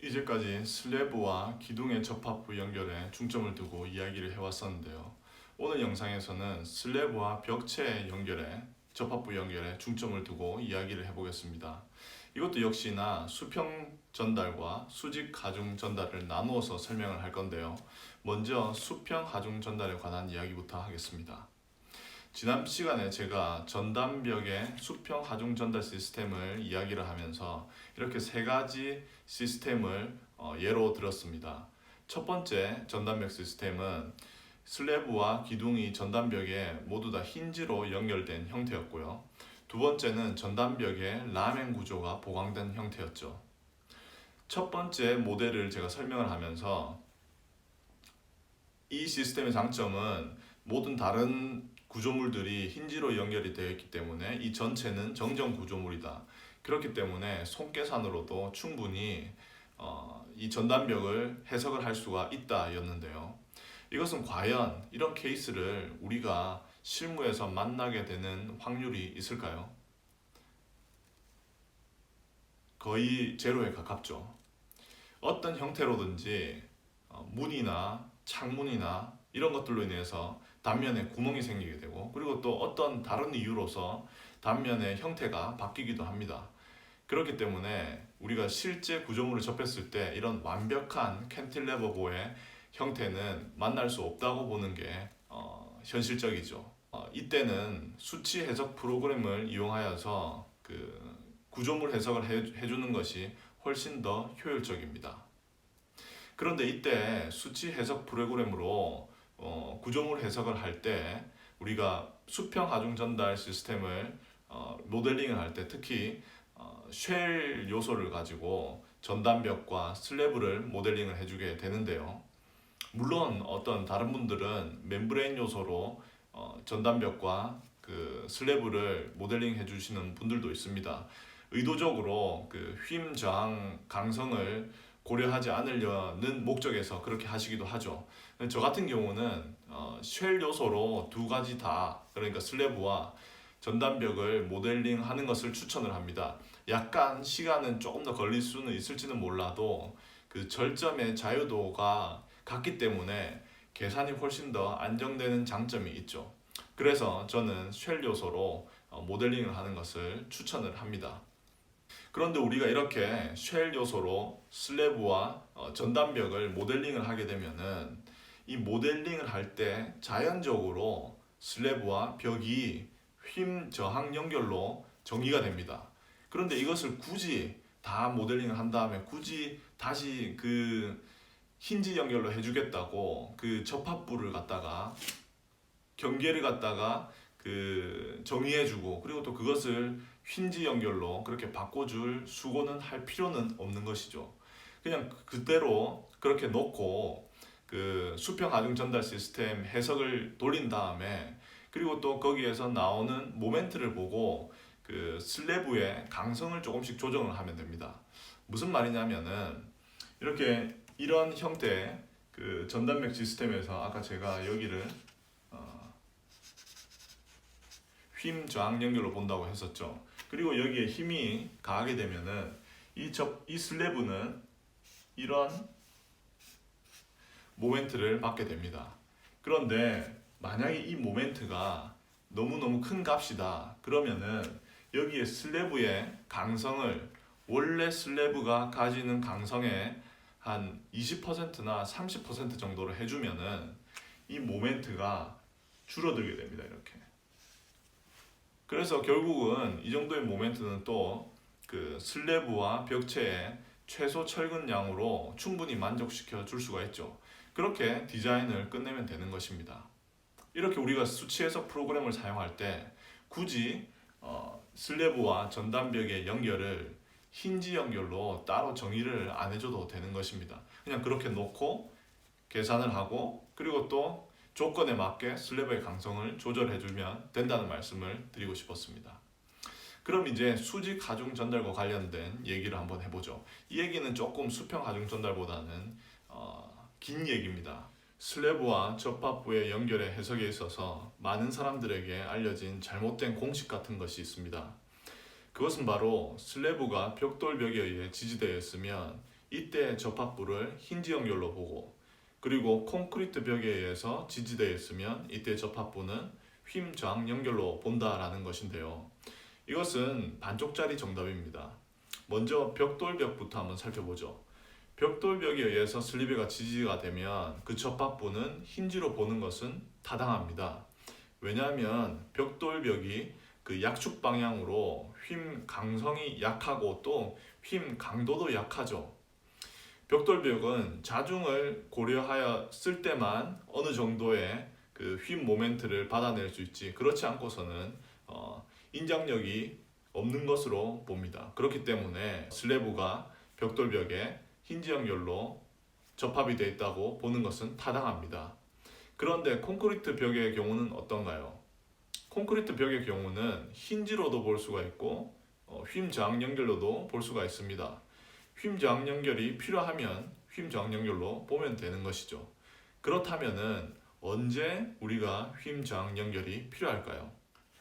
이제까지 슬래브와 기둥의 접합부 연결에 중점을 두고 이야기를 해왔었는데요. 오늘 영상에서는 슬래브와 벽체 연결에 접합부 연결에 중점을 두고 이야기를 해보겠습니다. 이것도 역시나 수평 전달과 수직 하중 전달을 나누어서 설명을 할 건데요. 먼저 수평 하중 전달에 관한 이야기부터 하겠습니다. 지난 시간에 제가 전담벽의 수평 하중 전달 시스템을 이야기를 하면서 이렇게 세 가지 시스템을 예로 들었습니다. 첫 번째 전담벽 시스템은 슬래브와 기둥이 전담벽에 모두 다 힌지로 연결된 형태였고요. 두 번째는 전담벽에 라멘 구조가 보강된 형태였죠. 첫 번째 모델을 제가 설명을 하면서 이 시스템의 장점은 모든 다른 구조물들이 힌지로 연결이 되어 있기 때문에 이 전체는 정정 구조물이다. 그렇기 때문에 손계산으로도 충분히 이 전담벽을 해석을 할 수가 있다 였는데요. 이것은 과연 이런 케이스를 우리가 실무에서 만나게 되는 확률이 있을까요? 거의 제로에 가깝죠. 어떤 형태로든지 문이나 창문이나 이런 것들로 인해서 단면에 구멍이 생기게 되고, 그리고 또 어떤 다른 이유로서 단면의 형태가 바뀌기도 합니다. 그렇기 때문에 우리가 실제 구조물을 접했을 때 이런 완벽한 캔틸레버보의 형태는 만날 수 없다고 보는 게 현실적이죠. 이때는 수치 해석 프로그램을 이용하여서 그 구조물 해석을 해주는 것이 훨씬 더 효율적입니다. 그런데 이때 수치 해석 프로그램으로 구조물 해석을 할 때 우리가 수평 하중 전달 시스템을 모델링을 할 때 특히 쉘 요소를 가지고 전담벽과 슬래브를 모델링을 해주게 되는데요. 물론 어떤 다른 분들은 멤브레인 요소로 전담벽과 그 슬래브를 모델링 해주시는 분들도 있습니다. 의도적으로 그 휨 저항 강성을 고려하지 않으려는 목적에서 그렇게 하시기도 하죠. 저 같은 경우는 쉘 요소로 두 가지 다, 그러니까 슬래브와 전담벽을 모델링 하는 것을 추천을 합니다. 약간 시간은 조금 더 걸릴 수는 있을지는 몰라도 그 절점의 자유도가 같기 때문에 계산이 훨씬 더 안정되는 장점이 있죠. 그래서 저는 쉘 요소로 모델링을 하는 것을 추천을 합니다. 그런데 우리가 이렇게 쉘 요소로 슬래브와 전담벽을 모델링을 하게 되면은 이 모델링을 할 때 자연적으로 슬래브와 벽이 휨 저항 연결로 정의가 됩니다. 그런데 이것을 굳이 다 모델링을 한 다음에 굳이 다시 그 힌지 연결로 해주겠다고 그 접합부를 갖다가 경계를 갖다가 그 정의해주고, 그리고 또 그것을 힌지 연결로 그렇게 바꿔줄 수고는 할 필요는 없는 것이죠. 그냥 그대로 그렇게 놓고 그 수평 하중 전달 시스템 해석을 돌린 다음에, 그리고 또 거기에서 나오는 모멘트를 보고 그 슬래브의 강성을 조금씩 조정을 하면 됩니다. 무슨 말이냐면은 이렇게 이런 형태의 그 전담벽 시스템에서 아까 제가 여기를 휨 저항 연결로 본다고 했었죠. 그리고 여기에 힘이 가하게 되면은 이 슬래브는 이런 모멘트를 받게 됩니다. 그런데 만약에 이 모멘트가 너무너무 큰 값이다 그러면은 여기에 슬래브의 강성을 원래 슬래브가 가지는 강성의 한 20%나 30% 정도로 해주면은 이 모멘트가 줄어들게 됩니다. 이렇게. 그래서 결국은 이 정도의 모멘트는 또 그 슬래브와 벽체의 최소 철근량으로 충분히 만족시켜 줄 수가 있죠. 그렇게 디자인을 끝내면 되는 것입니다. 이렇게 우리가 수치 해석 프로그램을 사용할 때 굳이 슬래브와 전담벽의 연결을 힌지 연결로 따로 정의를 안 해줘도 되는 것입니다. 그냥 그렇게 놓고 계산을 하고, 그리고 또 조건에 맞게 슬래브의 강성을 조절해주면 된다는 말씀을 드리고 싶었습니다. 그럼 이제 수직 하중 전달과 관련된 얘기를 한번 해보죠. 이 얘기는 조금 수평 하중 전달보다는 긴 얘기입니다. 슬래브와 접합부의 연결의 해석에 있어서 많은 사람들에게 알려진 잘못된 공식 같은 것이 있습니다. 그것은 바로 슬래브가 벽돌벽에 의해 지지되어 있으면 이때 접합부를 힌지 연결로 보고, 그리고 콘크리트 벽에 의해서 지지되어 있으면 이때 접합부는 휨 저항 연결로 본다라는 것인데요. 이것은 반쪽짜리 정답입니다. 먼저 벽돌벽부터 한번 살펴보죠. 벽돌벽에 의해서 슬리브가 지지가 되면 그 접합부는 힌지로 보는 것은 타당합니다. 왜냐하면 벽돌벽이 그 약축 방향으로 휨 강성이 약하고 또 휨 강도도 약하죠. 벽돌벽은 자중을 고려하였을 때만 어느 정도의 그 휨 모멘트를 받아낼 수 있지, 그렇지 않고서는 인장력이 없는 것으로 봅니다. 그렇기 때문에 슬래브가 벽돌벽에 힌지 연결로 접합이 되어 있다고 보는 것은 타당합니다. 그런데 콘크리트 벽의 경우는 어떤가요? 콘크리트 벽의 경우는 힌지로도 볼 수가 있고 휨 저항 연결로도 볼 수가 있습니다. 휨 저항 연결이 필요하면 휨 저항 연결로 보면 되는 것이죠. 그렇다면은 언제 우리가 휨 저항 연결이 필요할까요?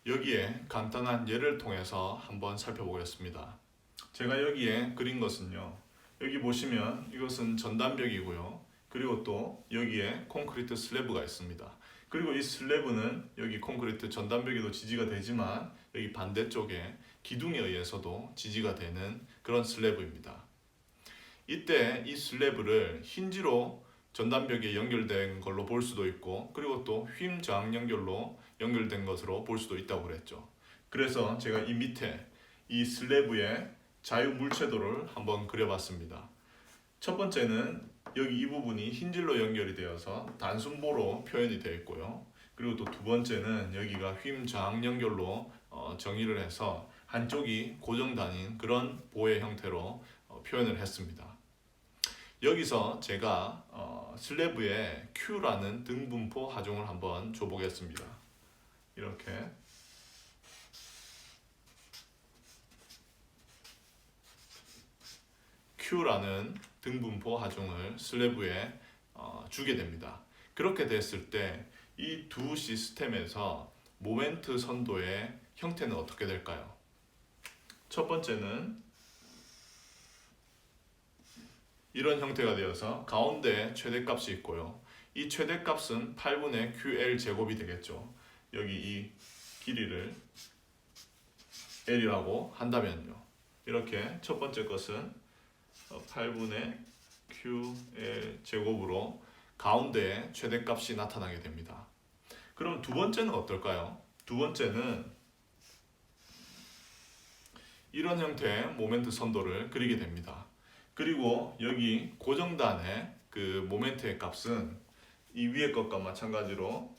여기에 간단한 예를 통해서 한번 살펴보겠습니다. 제가 여기에 그린 것은요, 여기 보시면 이것은 전단벽이고요. 그리고 또 여기에 콘크리트 슬래브가 있습니다. 그리고 이 슬래브는 여기 콘크리트 전단벽에도 지지가 되지만 여기 반대쪽에 기둥에 의해서도 지지가 되는 그런 슬래브입니다. 이때 이 슬래브를 힌지로 전단벽에 연결된 걸로 볼 수도 있고, 그리고 또 휨 저항 연결로 연결된 것으로 볼 수도 있다고 그랬죠. 그래서 제가 이 밑에 이 슬래브의 자유 물체도를 한번 그려봤습니다. 첫 번째는 여기 이 부분이 힌질로 연결이 되어서 단순보로 표현이 되어 있고요. 그리고 또 두 번째는 여기가 휨 저항 연결로 정의를 해서 한쪽이 고정단인 그런 보의 형태로 표현을 했습니다. 여기서 제가 슬래브에 Q라는 등분포 하중을 한번 줘보겠습니다. 이렇게 Q라는 등분포 하중을 슬래브에 주게 됩니다. 그렇게 됐을 때 이 두 시스템에서 모멘트 선도의 형태는 어떻게 될까요? 첫 번째는 이런 형태가 되어서 가운데 최대값이 있고요. 이 최대값은 8분의 QL 제곱이 되겠죠. 여기 이 길이를 L이라고 한다면요. 이렇게 첫 번째 것은 8분의 QL 제곱으로 가운데에 최대값이 나타나게 됩니다. 그럼 두 번째는 어떨까요? 두 번째는 이런 형태의 모멘트 선도를 그리게 됩니다. 그리고 여기 고정단의 그 모멘트의 값은 이 위의 것과 마찬가지로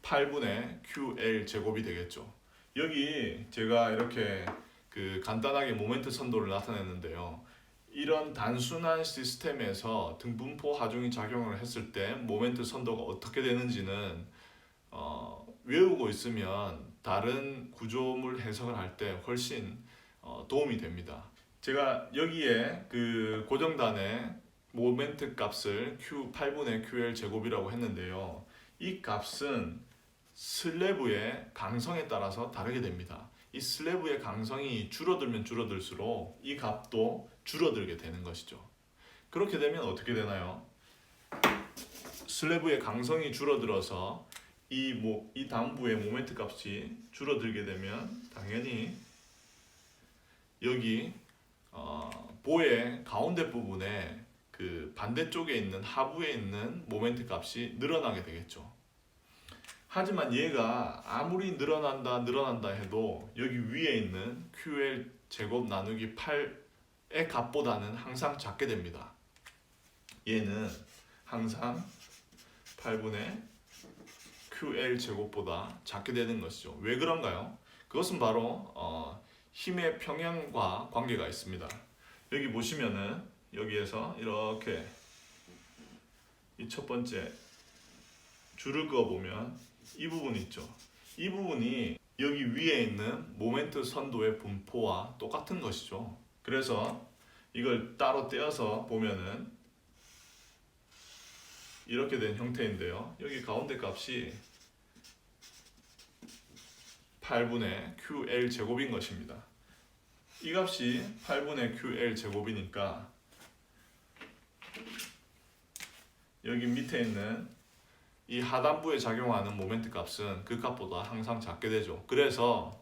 8분의 QL 제곱이 되겠죠. 여기 제가 이렇게 그 간단하게 모멘트 선도를 나타냈는데요. 이런 단순한 시스템에서 등분포 하중이 작용을 했을 때 모멘트 선도가 어떻게 되는지는 외우고 있으면 다른 구조물 해석을 할 때 훨씬 도움이 됩니다. 제가 여기에 그 고정단의 모멘트 값을 Q 8분의 QL 제곱이라고 했는데요. 이 값은 슬래브의 강성에 따라서 다르게 됩니다. 이 슬래브의 강성이 줄어들면 줄어들수록 이 값도 줄어들게 되는 것이죠. 그렇게 되면 어떻게 되나요? 슬래브의 강성이 줄어들어서 이 단부의 모멘트 값이 줄어들게 되면 당연히 여기 보의 가운데 부분에 그 반대쪽에 있는 하부에 있는 모멘트 값이 늘어나게 되겠죠. 하지만 얘가 아무리 늘어난다 해도 여기 위에 있는 QL 제곱 나누기 8의 값보다는 항상 작게 됩니다. 얘는 항상 8분의 QL 제곱보다 작게 되는 것이죠. 왜 그런가요? 그것은 바로 힘의 평형과 관계가 있습니다. 여기 보시면은 여기에서 이렇게 이 첫 번째 줄을 그어 보면 이 부분이 있죠. 이 부분이 여기 위에 있는 모멘트 선도의 분포와 똑같은 것이죠. 그래서 이걸 따로 떼어서 보면은 이렇게 된 형태인데요. 여기 가운데 값이 8분의 QL 제곱인 것입니다. 이 값이 8분의 QL 제곱이니까 여기 밑에 있는 이 하단부에 작용하는 모멘트 값은 그 값보다 항상 작게 되죠. 그래서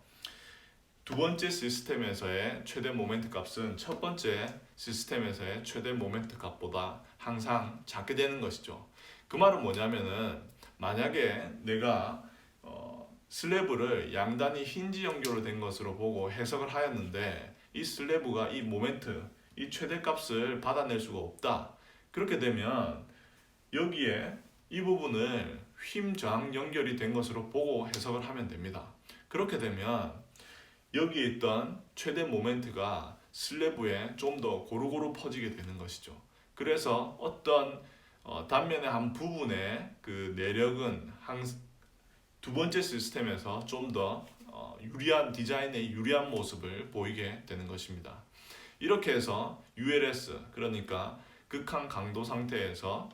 두 번째 시스템에서의 최대 모멘트 값은 첫 번째 시스템에서의 최대 모멘트 값보다 항상 작게 되는 것이죠. 그 말은 뭐냐면은 만약에 내가 슬래브를 양단이 힌지 연결로 된 것으로 보고 해석을 하였는데 이 슬래브가 이 모멘트, 이 최대값을 받아낼 수가 없다. 그렇게 되면 여기에 이 부분을 힘 저항 연결이 된 것으로 보고 해석을 하면 됩니다. 그렇게 되면 여기에 있던 최대 모멘트가 슬래브에 좀 더 고루고루 퍼지게 되는 것이죠. 그래서 어떤 단면의 한 부분의 그 내력은 두 번째 시스템에서 좀 더 유리한 디자인의 유리한 모습을 보이게 되는 것입니다. 이렇게 해서 ULS, 그러니까 극한 강도 상태에서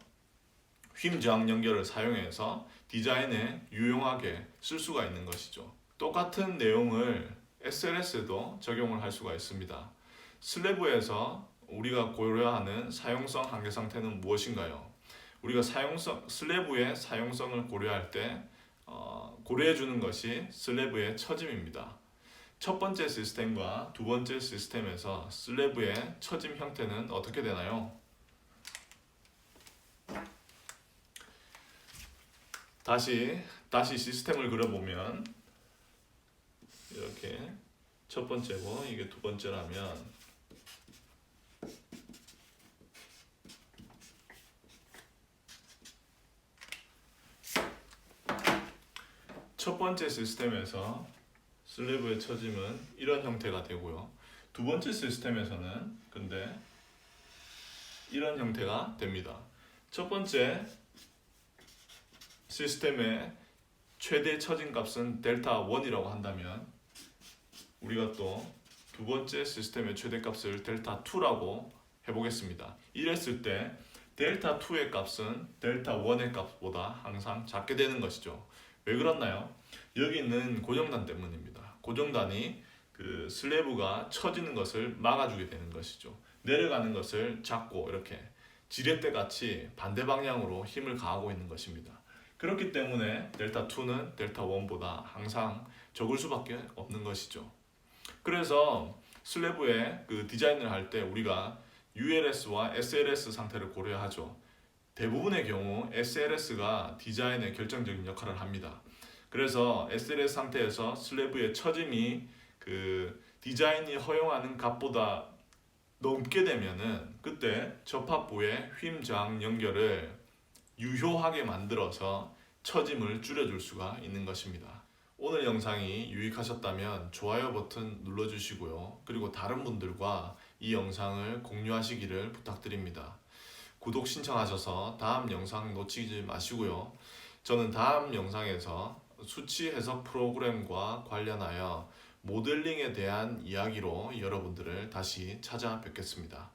힘 저항 연결을 사용해서 디자인에 유용하게 쓸 수가 있는 것이죠. 똑같은 내용을 SLS에도 적용을 할 수가 있습니다. 슬래브에서 우리가 고려하는 사용성 한계 상태는 무엇인가요? 우리가 슬래브의 사용성을 고려할 때 고려해 주는 것이 슬래브의 처짐입니다. 첫 번째 시스템과 두 번째 시스템에서 슬래브의 처짐 형태는 어떻게 되나요? 다시 시스템을 그려보면 이렇게 첫 번째고 이게 두 번째라면 첫 번째 시스템에서 슬래브의 처짐은 이런 형태가 되고요. 두 번째 시스템에서는 근데 이런 형태가 됩니다. 첫 번째 시스템의 최대 처진 값은 델타 1이라고 한다면 우리가 또 두 번째 시스템의 최대값을 델타 2라고 해보겠습니다. 이랬을 때 델타 2의 값은 델타 1의 값보다 항상 작게 되는 것이죠. 왜 그렇나요? 여기 있는 고정단 때문입니다. 고정단이 그 슬래브가 처지는 것을 막아주게 되는 것이죠. 내려가는 것을 잡고 이렇게 지렛대 같이 반대 방향으로 힘을 가하고 있는 것입니다. 그렇기 때문에 델타 2는 델타 1보다 항상 적을 수밖에 없는 것이죠. 그래서 슬래브의 그 디자인을 할 때 우리가 ULS와 SLS 상태를 고려하죠. 대부분의 경우 SLS가 디자인에 결정적인 역할을 합니다. 그래서 SLS 상태에서 슬래브의 처짐이 그 디자인이 허용하는 값보다 넘게 되면은 그때 접합부의 힘 저항 연결을 유효하게 만들어서 처짐을 줄여줄 수가 있는 것입니다. 오늘 영상이 유익하셨다면 좋아요 버튼 눌러주시고요. 그리고 다른 분들과 이 영상을 공유하시기를 부탁드립니다. 구독 신청하셔서 다음 영상 놓치지 마시고요. 저는 다음 영상에서 수치 해석 프로그램과 관련하여 모델링에 대한 이야기로 여러분들을 다시 찾아뵙겠습니다.